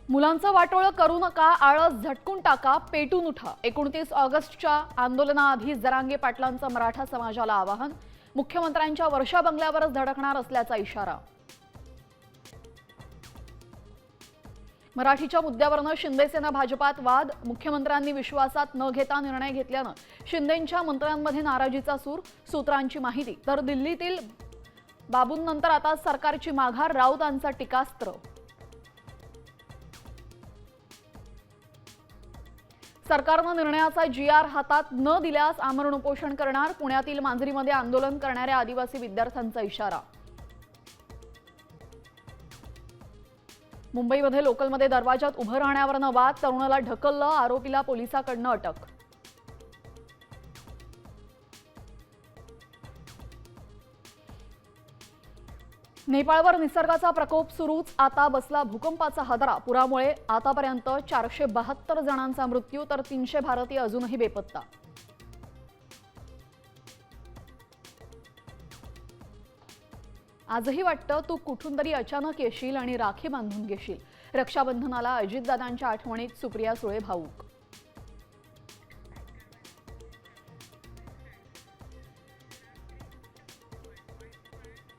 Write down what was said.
मुलांचं वाटोळं करू नका, आळस झटकून टाका, पेटून उठा। 29 ऑगस्टच्या आंदोलनाआधी जरांगे पाटलांचं मराठा समाजाला आवाहन। मुख्यमंत्र्यांच्या वर्षा बंगल्यावरच धडकणार असल्याचा इशारा। मराठीच्या मुद्द्यावरनं शिंदेसेना भाजपात वाद। मुख्यमंत्र्यांनी विश्वासात न घेता निर्णय घेतल्यानं शिंदेंच्या मंत्र्यांमध्ये नाराजीचा सूर। सूत्रांची माहिती तर दिल्लीतील बाबूंनंतर आता सरकारची माघार, राऊतांचा टीकास्त्र। सरकारनं निर्णयाचा GR हातात न दिल्यास आमरण उपोषण करणार। पुण्यातील मांजरीमध्ये आंदोलन करणाऱ्या आदिवासी विद्यार्थ्यांचा इशारा। मुंबईमध्ये लोकलमध्ये दरवाजात उभं राहण्यावरनं वाद, तरुणाला ढकललं, आरोपीला पोलिसांकडून अटक। नेपाळवर निसर्गाचा प्रकोप सुरूच, आता बसला भूकंपाचा हादरा। पुरामुळे आतापर्यंत 472 जणांचा मृत्यू तर 300 भारतीय अजूनही बेपत्ता। आजही वाटतं तू कुठून तरी अचानक येशील आणि राखी बांधून घेशील। रक्षाबंधनाला अजितदादांच्या आठवणीत सुप्रिया सुळे भावूक।